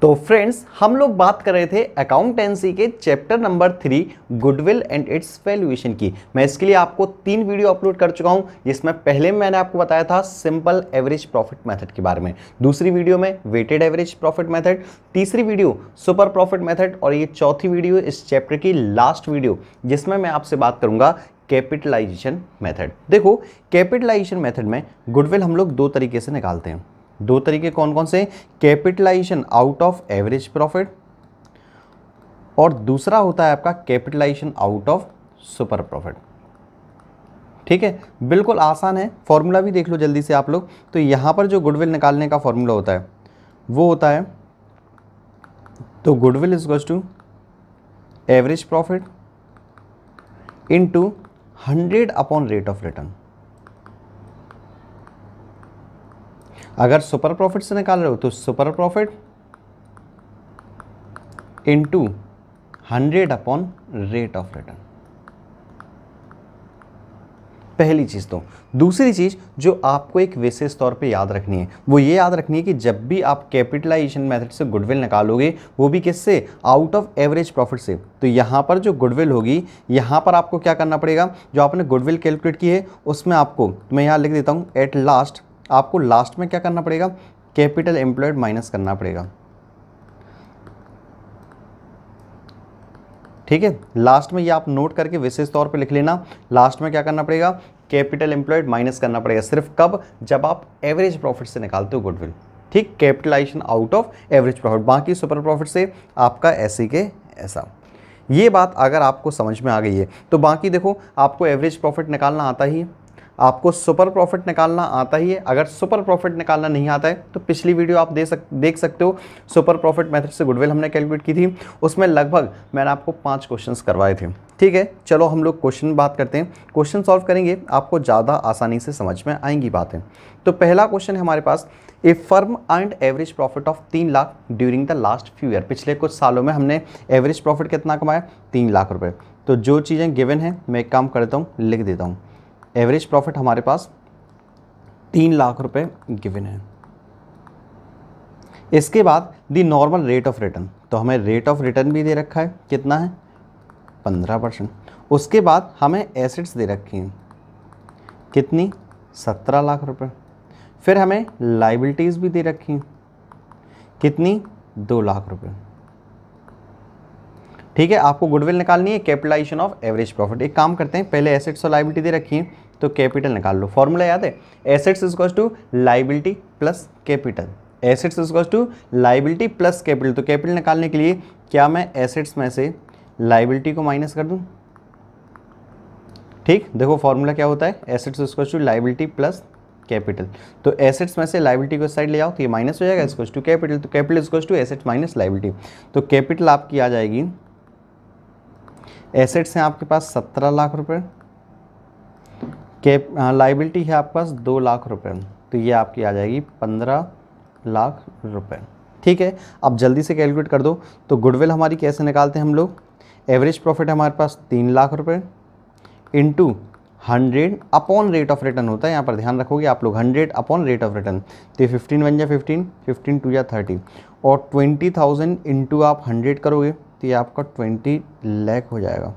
तो फ्रेंड्स, हम लोग बात कर रहे थे अकाउंटेंसी के chapter number 3 goodwill and it's valuation की। मैं इसके लिए आपको 3 वीडियो अपलोड कर चुका हूं, जिसमें पहले मैंने आपको बताया था सिंपल एवरेज प्रॉफिट मेथड के बारे में, दूसरी वीडियो में वेटेड एवरेज प्रॉफिट मेथड, तीसरी वीडियो सुपर प्रॉफिट मेथड और ये चौथी वीडियो इस चैप्टर की लास्ट वीडियो जिसमें मैं आपसे बात करूंगा कैपिटलाइजेशन मेथड। देखो, कैपिटलाइजेशन मेथड में गुडविल हम लोग दो तरीके से निकालते हैं। दो तरीके कौन कौन से? Capitalization out of average profit और दूसरा होता है आपका capitalization out of super profit. ठीक है, बिल्कुल आसान है, फॉर्मूला भी देख लो जल्दी से आप लोग। तो यहां पर जो गुडविल निकालने का फॉर्मूला होता है वो होता है, तो goodwill is equals to average profit into 100 upon rate of return. अगर सुपर प्रॉफिट से निकाल रहे हो तो super profit into 100 upon rate of return. पहली चीज। तो दूसरी चीज जो आपको एक विशेष तौर पे याद रखनी है वो ये याद रखनी है कि जब भी आप कैपिटलाइजेशन मेथड से गुडविल निकालोगे, वो भी किससे? आउट ऑफ एवरेज प्रॉफिट से। तो यहां पर जो गुडविल होगी, यहां पर आपको क्या करना पड़ेगा? जो आपने गुडविल कैलकुलेट की है उसमें आपको, मैं यहां लिख देता हूं, एट लास्ट आपको लास्ट में क्या करना पड़ेगा? कैपिटल एम्प्लॉयड माइनस करना पड़ेगा। ठीक है, लास्ट में ये आप नोट करके विशेष तौर पे लिख लेना, लास्ट में क्या करना पड़ेगा? कैपिटल एम्प्लॉयड माइनस करना पड़ेगा। सिर्फ कब? जब आप एवरेज प्रॉफिट से निकालते हो गुडविल। ठीक, capitalization out of average profit, बाकी सुपर प्रॉफिट से आपका ऐसे के ऐसा। ये बात अगर आपको समझ में आ गई है तो बाकी देखो, आपको एवरेज प्रॉफिट निकालना आता ही है, आपको सुपर प्रॉफिट निकालना आता ही है। अगर सुपर प्रॉफिट निकालना नहीं आता है तो पिछली वीडियो आप देख सकते हो, सुपर प्रॉफिट मेथड से गुडविल हमने कैलकुलेट की थी, उसमें लगभग मैंने आपको 5 क्वेश्चंस करवाए थे। ठीक है, चलो हम लोग क्वेश्चन बात करते हैं। क्वेश्चन सॉल्व करेंगे, आपको ज़्यादा आसानी से समझ में आएंगी बातें। तो पहला क्वेश्चन है हमारे पास, a firm earned average profit of 3 lakh during the last few year. पिछले कुछ सालों में हमने एवरेज प्रॉफिट कितना कमाया? 3 लाख रुपए। तो जो चीज़ें गिवन है मैं एक काम करता हूँ, लिख देता हूँ। एवरेज प्रॉफिट हमारे पास 3 लाख रुपए गिवन है। इसके बाद the normal rate of return, तो हमें रेट ऑफ रिटर्न भी दे रखा है, कितना है? 15%। उसके बाद हमें एसेट्स दे रखी हैं, कितनी? 17 लाख रुपए। फिर हमें लाइबिलिटीज भी दे रखी हैं, कितनी? 2 लाख रुपए। ठीक है, आपको गुडविल निकालनी है, कैपिटलाइजेशन ऑफ एवरेज प्रॉफिट। एक काम करते हैं, पहले एसेट्स और लाइबिलिटी दे रखी है तो कैपिटल निकाल लो। फॉर्मूला याद है? Assets is equals to liability plus capital. Assets is equals to liability plus capital. तो कैपिटल निकालने के लिए क्या मैं एसेट्स में से लाइबिलिटी को माइनस कर दूं? ठीक, देखो फॉर्मूला क्या होता है, assets is equals to liability plus capital. तो एसेट्स में से लाइबिलिटी को साइड ले आओ तो ये माइनस हो जाएगा, इज इक्वल्स टू कैपिटल। तो capital is equals to assets minus liability. तो कैपिटल आपकी आ जाएगी, एसेट्स हैं आपके पास 17 लाख रुपए, लाइबिलिटी है आपके पास 2 लाख रुपए, तो ये आपकी आ जाएगी 15 लाख रुपए। ठीक है, अब जल्दी से कैलकुलेट कर दो। तो गुडविल हमारी कैसे निकालते हैं हम लोग? एवरेज प्रॉफिट हमारे पास 3 लाख रुपए into 100 upon rate of return होता है, यहाँ पर ध्यान रखोगे आप लोग, 100 अपॉन रेट ऑफ रिटर्न। तो ये 15 बन जाए 15, 15 टू या 30 और 20,000 इंटू आप 100 करोगे तो ये आपका 20 लाख हो जाएगा।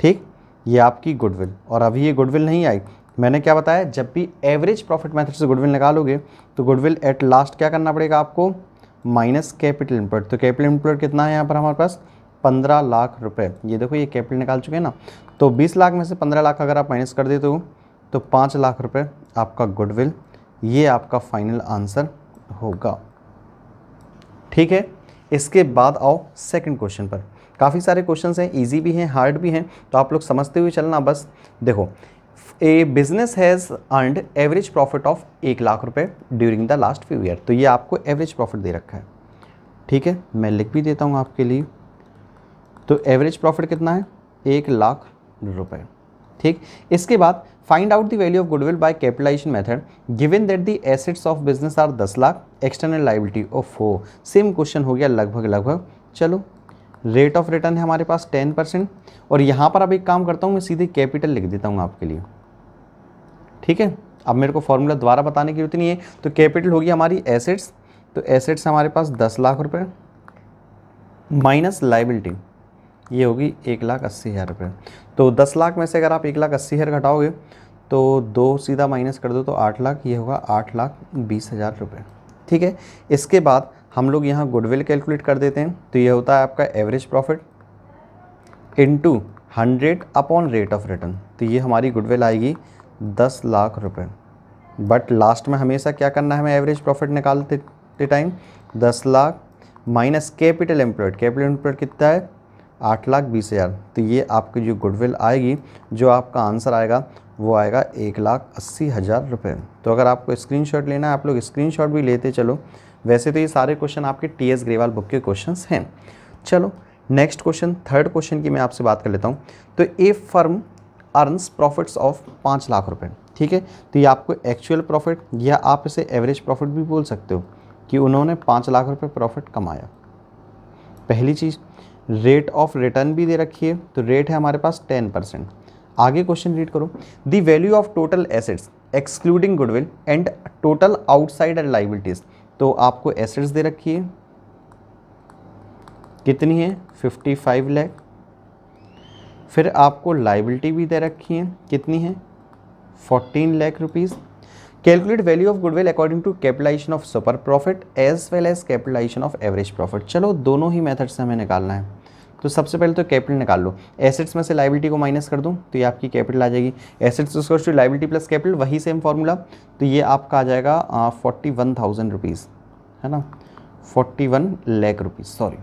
ठीक, ये आपकी गुडविल। और अभी ये गुडविल नहीं आई, मैंने क्या बताया? जब भी एवरेज प्रॉफिट मेथड से गुडविल निकालोगे तो गुडविल एट लास्ट क्या करना पड़ेगा आपको? Minus capital input. तो कैपिटल इनपुट कितना है यहाँ पर हमारे पास? 15 लाख रुपए। ये देखो, ये कैपिटल निकाल चुके हैं ना। तो 20 लाख में से 15 लाख अगर आप माइनस कर देते हो तो 5 लाख रुपए आपका गुडविल, ये आपका फाइनल आंसर होगा। ठीक है, इसके बाद आओ सेकंड क्वेश्चन पर। काफ़ी सारे क्वेश्चंस हैं, इजी भी हैं, हार्ड भी हैं, तो आप लोग समझते हुए चलना बस। देखो, a business has earned average profit of 1 lakh रुपए during the last few year. तो ये आपको एवरेज प्रॉफिट दे रखा है। ठीक है, मैं लिख भी देता हूँ आपके लिए। तो एवरेज प्रॉफिट कितना है? 1 लाख रुपए। ठीक, इसके बाद find out the value of goodwill by capitalization method given that the assets of business are 10 lakh, external liability of 4। Same question हो गया लगभग। चलो, रेट ऑफ रिटर्न है हमारे पास 10% और यहाँ पर अब एक काम करता हूँ, मैं सीधे कैपिटल लिख देता हूँ आपके लिए। ठीक है, अब मेरे को फॉर्मूला दोबारा बताने की जरूरत नहीं है। तो कैपिटल होगी हमारी एसेट्स तो एसेट्स हमारे पास 10 लाख रुपए माइनस लाइबिलिटी ये होगी 1,80,000 रुपये। तो 10 लाख में से अगर आप 1,80,000 घटाओगे तो 2 सीधा माइनस कर दो तो 8 लाख, ये होगा 8,20,000 रुपये। ठीक है, इसके बाद हम लोग यहाँ गुडविल कैलकुलेट कर देते हैं। तो ये होता है आपका average profit into 100 upon rate of return. तो ये हमारी गुडविल आएगी 10 लाख रुपए। बट लास्ट में हमेशा क्या करना है हमें एवरेज प्रॉफिट निकालते time 10 lakh minus capital employed. Capital employed कितना है 8,20,000। तो ये आपकी जो गुडविल आएगी, जो आपका आंसर आएगा वो आएगा 1,80,000 रुपये। तो अगर आपको स्क्रीनशॉट लेना है आप लोग स्क्रीनशॉट भी लेते चलो। वैसे तो ये सारे क्वेश्चन आपके TS ग्रेवाल बुक के क्वेश्चंस हैं। चलो नेक्स्ट क्वेश्चन, थर्ड क्वेश्चन की मैं आपसे बात कर लेता हूँ। तो a firm earns profits of 5 lakh रुपए। ठीक है, तो ये आपको एक्चुअल प्रॉफिट या आप इसे एवरेज प्रॉफिट भी बोल सकते हो कि उन्होंने 5 लाख रुपए प्रॉफिट कमाया। पहली चीज़, रेट ऑफ रिटर्न भी दे रखी है, तो रेट है हमारे पास 10%। आगे क्वेश्चन रीड करो। The value of total assets excluding goodwill and total outsider liabilities. तो आपको एसेट्स दे रखी है कितनी है 55 लाख। फिर आपको लाइबिलिटी भी दे रखी है कितनी है 14 lakh rupees. Calculate value of goodwill according to capitalization of super profit as well as capitalization of average profit. चलो दोनों ही मेथड से हमें निकालना है। तो सबसे पहले तो कैपिटल निकाल लो। एसेट्स में से लाइबिलिटी को माइनस कर दूं तो ये आपकी कैपिटल आ जाएगी। Assets equals to liability plus capital, वही सेम फॉर्मूला। तो ये आपका आ जाएगा 41,000 रुपीज़, है ना, 41 लाख रुपीज़, सॉरी।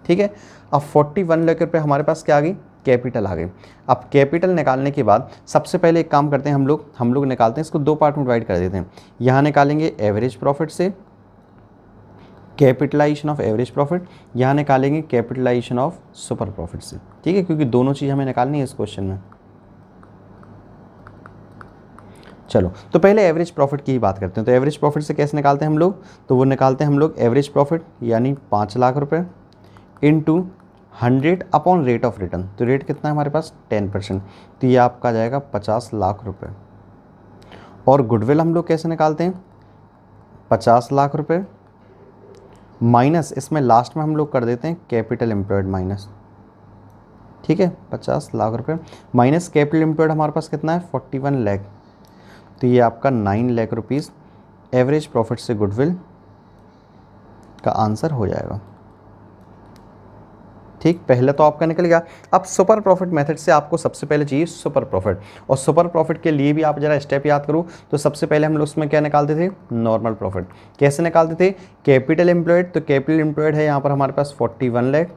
ठीक है, अब 41 लाख रुपये हमारे पास क्या आ गई, कैपिटल आ गई। अब कैपिटल निकालने के बाद सबसे पहले एक काम करते हैं हम लोग निकालते हैं, इसको 2 पार्ट में डिवाइड कर देते हैं। यहाँ निकालेंगे एवरेज प्रॉफिट से कैपिटलाइजेशन ऑफ एवरेज प्रॉफिट, यहाँ निकालेंगे कैपिटलाइजेशन ऑफ सुपर प्रॉफिट से। ठीक है, क्योंकि दोनों चीज़ हमें निकालनी है इस क्वेश्चन में। चलो तो पहले एवरेज प्रॉफिट की ही बात करते हैं। तो एवरेज प्रॉफिट से कैसे निकालते हैं हम लोग, तो वो निकालते हैं हम लोग एवरेज प्रॉफिट यानी 5 लाख रुपए into 100 upon rate of return. तो रेट कितना है हमारे पास 10%। तो ये आपका जाएगा 50 लाख रुपए। और गुडविल हम लोग कैसे निकालते हैं 50 लाख रुपए माइनस, इसमें लास्ट में हम लोग कर देते हैं कैपिटल एम्प्लॉयड माइनस। ठीक है, 50 लाख रुपए माइनस कैपिटल एम्प्लॉयड हमारे पास कितना है 41 लाख। तो ये आपका 9 लाख रुपीज़ एवरेज प्रॉफिट से गुडविल का आंसर हो जाएगा। ठीक, पहले तो आपका निकल गया। अब सुपर प्रॉफिट मेथड से आपको सबसे पहले चाहिए सुपर प्रॉफिट, और सुपर प्रॉफिट के लिए भी आप जरा स्टेप याद करो। तो सबसे पहले हम लोग उसमें क्या निकालते थे, नॉर्मल प्रॉफिट। कैसे निकालते थे, कैपिटल एम्प्लॉयड, तो कैपिटल एम्प्लॉयड है यहाँ पर हमारे पास 41 lakh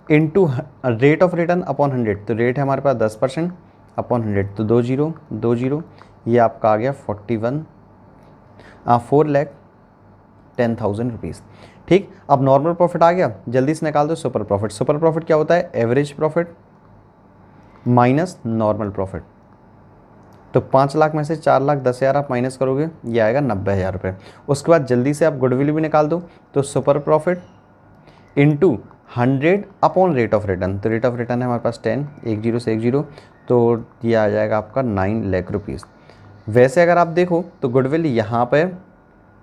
into rate of return upon 100। तो रेट है हमारे पास 10% अपॉन 100, तो 20, ये आपका आ गया 4,10,000 रुपीज़। ठीक, अब नॉर्मल प्रॉफिट आ गया, जल्दी से निकाल दो सुपर प्रॉफिट। सुपर प्रॉफिट क्या होता है, average profit minus normal profit. तो 5 लाख में से 4,10,000 आप माइनस करोगे, ये आएगा 90,000 रुपये। उसके बाद जल्दी से आप गुडविल भी निकाल दो। तो super profit into 100 upon rate of return. तो रेट ऑफ रिटर्न है हमारे पास 10, 10 से 10, तो ये आ जाएगा आपका 9 लाख रुपीज़। वैसे अगर आप देखो तो गुडविल यहाँ पे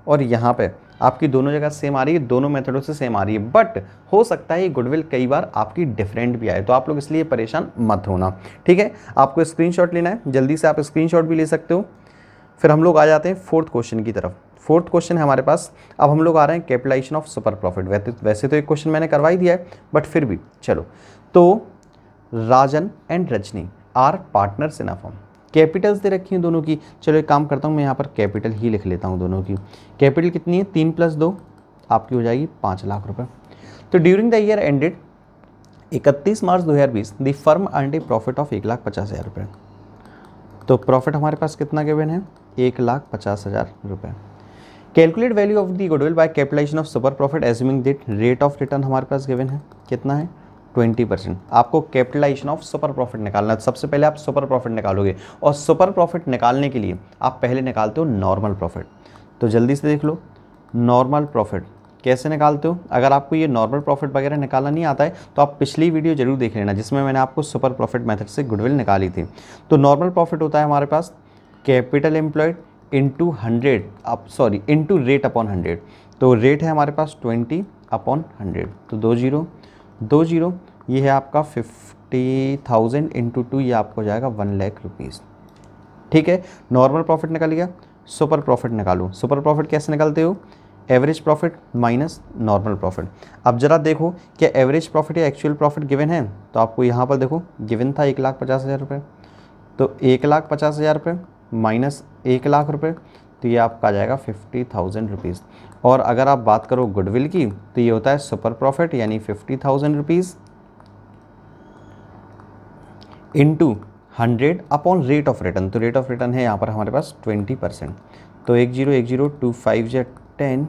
और यहाँ पे आपकी दोनों जगह सेम आ रही है, दोनों मेथडों से सेम आ रही है। बट हो सकता है ये गुडविल कई बार आपकी डिफरेंट भी आए, तो आप लोग इसलिए परेशान मत होना। ठीक है, आपको स्क्रीनशॉट लेना है, जल्दी से आप स्क्रीनशॉट भी ले सकते हो। फिर हम लोग आ जाते हैं फोर्थ क्वेश्चन की तरफ। फोर्थ क्वेश्चन है हमारे पास, अब हम लोग आ रहे हैं कैपिटलाइजेशन ऑफ सुपर प्रॉफिट। वैसे तो एक क्वेश्चन मैंने करवा ही दिया है, बट फिर भी चलो। तो Rajan and Rajni are partners in a firm. Capitals दे रखी हैं दोनों की। चलो एक काम करता हूँ, मैं यहाँ पर कैपिटल ही लिख लेता हूँ दोनों की। कैपिटल कितनी है 3 + 2 आपकी हो जाएगी 5 लाख रुपए। तो during the year ended 31 March 2020 the firm earned A profit of 1,50,000 रुपये। तो प्रॉफिट हमारे पास कितना गिवन है 1,50,000 रुपये। Calculate value of the goodwill by capitalization of super profit assuming that rate of return हमारे पास गिवन है कितना है 20%। आपको कैपिटलाइजेशन ऑफ सुपर प्रॉफिट निकालना है। सबसे पहले आप सुपर प्रॉफिट निकालोगे, और सुपर प्रॉफिट निकालने के लिए आप पहले निकालते हो नॉर्मल प्रॉफिट। तो जल्दी से देख लो नॉर्मल प्रॉफिट कैसे निकालते हो। अगर आपको ये नॉर्मल प्रॉफिट वगैरह निकालना नहीं आता है तो आप पिछली वीडियो जरूर देख लेना, जिसमें मैंने आपको सुपर प्रॉफिट मेथड से गुडविल निकाली थी। तो नॉर्मल प्रॉफिट होता है हमारे पास capital employed into 100 into rate upon 100। तो रेट है हमारे पास 20/100, तो 20 ये है आपका 50,000 इंटू 2, ये आपको हो जाएगा 1 लाख रुपीज़। ठीक है, नॉर्मल प्रॉफिट निकल गया, सुपर प्रॉफिट निकालो। सुपर प्रॉफिट कैसे निकालते हो? Average profit minus normal profit. अब जरा देखो क्या एवरेज प्रॉफिट या एक्चुअल प्रॉफिट गिवन है, तो आपको यहाँ पर देखो गिवन था 1,50,000 रुपये, तो 1,50,000 रुपये माइनस 1 लाख रुपये, तो ये आपका आ जाएगा 50,000 रुपीज़। और अगर आप बात करो गुडविल की, तो ये होता है सुपर प्रॉफिट यानी 50,000 rupees into 100 upon rate of return. तो रेट ऑफ रिटर्न है यहाँ पर हमारे पास 20%, तो 10 2 5 या 10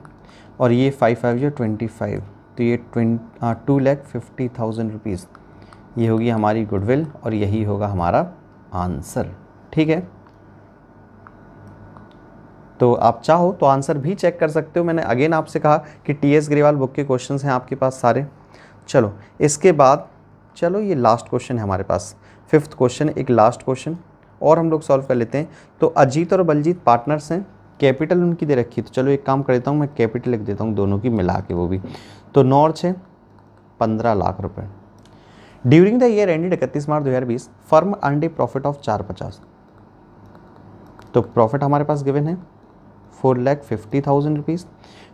और ये 5 5 या 25, तो ये 2,50,000 रुपीज़ ये होगी हमारी गुडविल और यही होगा हमारा आंसर। ठीक है, तो आप चाहो तो आंसर भी चेक कर सकते हो। मैंने अगेन आपसे कहा कि टीएस ग्रेवाल बुक के क्वेश्चंस हैं आपके पास सारे। चलो इसके बाद चलो ये लास्ट क्वेश्चन है हमारे पास, 5th क्वेश्चन, एक लास्ट क्वेश्चन और हम लोग सॉल्व कर लेते हैं। तो अजीत और बलजीत पार्टनर्स हैं, कैपिटल उनकी दे रखी है, तो चलो एक काम कर देता हूँ, मैं कैपिटल लिख देता हूँ दोनों की मिला के वो भी। तो नॉर्थ है 15 लाख रुपए। During the year ended 31 March 2020 firm earned A profit of 450। तो प्रॉफिट हमारे पास गिवन है 4,50,000 रुपीज़।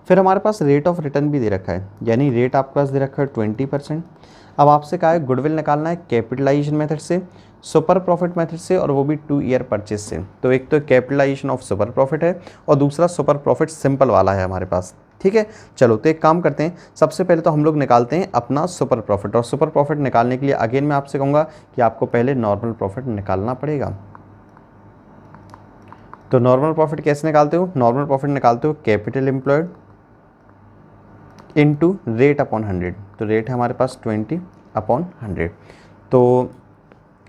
फिर हमारे पास रेट ऑफ रिटर्न भी दे रखा है, यानी रेट आपके पास दे रखा है 20%। अब आपसे कहा है गुडविल निकालना है कैपिटलाइजेशन मेथड से, सुपर प्रॉफिट मेथड से, और वो भी 2 ईयर परचेज से। तो एक तो कैपिटलाइजेशन ऑफ सुपर प्रॉफिट है और दूसरा सुपर प्रॉफिट सिंपल वाला है हमारे पास। ठीक है, चलो तो एक काम करते हैं, सबसे पहले तो हम लोग निकालते हैं अपना सुपर प्रॉफिट। और सुपर प्रॉफिट निकालने के लिए अगेन मैं आपसे कहूँगा कि आपको पहले नॉर्मल प्रॉफिट निकालना पड़ेगा। तो नॉर्मल प्रॉफिट कैसे निकालते हो? नॉर्मल प्रॉफिट निकालते हो capital employed into rate upon 100। तो रेट है हमारे पास 20/100। तो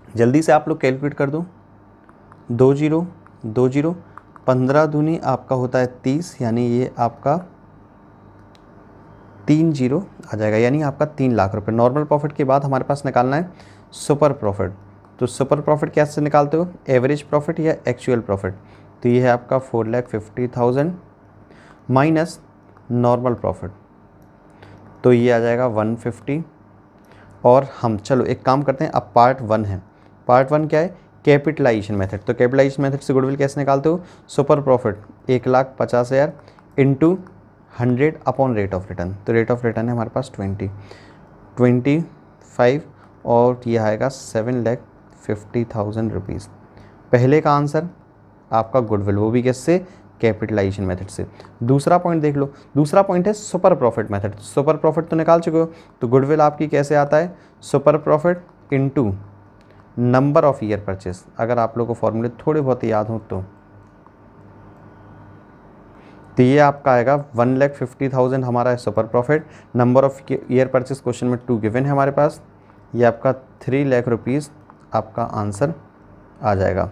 जल्दी से आप लोग कैलकुलेट कर दो, 20 15 दूनी आपका होता है 30, यानी ये आपका 30 आ जाएगा, यानी आपका 3 लाख रुपए। नॉर्मल प्रॉफिट के बाद हमारे पास निकालना है सुपर प्रॉफिट। तो सुपर प्रॉफिट कैसे निकालते हो? एवरेज प्रॉफिट या एक्चुअल प्रॉफिट। तो ये है आपका 4,50,000 माइनस नॉर्मल प्रॉफिट, तो ये आ जाएगा 150। और हम चलो एक काम करते हैं, अब पार्ट 1 है। पार्ट 1 क्या है? Capitalization method. तो कैपिटलाइजेशन मेथड से गुडविल कैसे निकालते हो? Super profit 1,50,000 into 100 upon rate of return. तो रेट ऑफ रिटर्न है हमारे पास 25 और ये आएगा 7,50,000 रुपीज़। पहले का आंसर आपका गुडविल, वो भी कैसे? कैपिटलाइजेशन मेथड से। दूसरा पॉइंट देख लो, दूसरा पॉइंट है super profit method. Super profit तो निकाल चुके हो, तो गुडविल आपकी कैसे आता है? Super profit into number of year purchase. अगर आप लोगों को फॉर्मूले थोड़े बहुत याद हो तो ये आपका आएगा 1,50,000 हमारा है super profit. Number of year purchase question में 2 गिवन है हमारे पास, ये आपका 3 लाख रुपीज़ आपका आंसर आ जाएगा।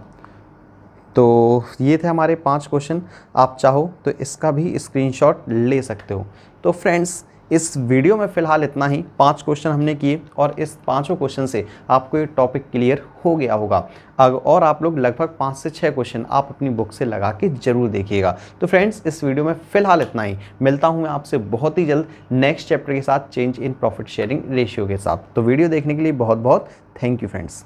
तो ये थे हमारे 5 क्वेश्चन। आप चाहो तो इसका भी स्क्रीनशॉट ले सकते हो। तो फ्रेंड्स इस वीडियो में फ़िलहाल इतना ही, 5 क्वेश्चन हमने किए और इस 5 क्वेश्चन से आपको ये टॉपिक क्लियर हो गया होगा। और आप लोग लगभग 5 से 6 क्वेश्चन आप अपनी बुक से लगा के ज़रूर देखिएगा। तो फ्रेंड्स इस वीडियो में फ़िलहाल इतना ही, मिलता हूँ मैं आपसे बहुत ही जल्द नेक्स्ट चैप्टर के साथ, change in profit sharing ratio के साथ। तो वीडियो देखने के लिए बहुत बहुत थैंक यू फ्रेंड्स।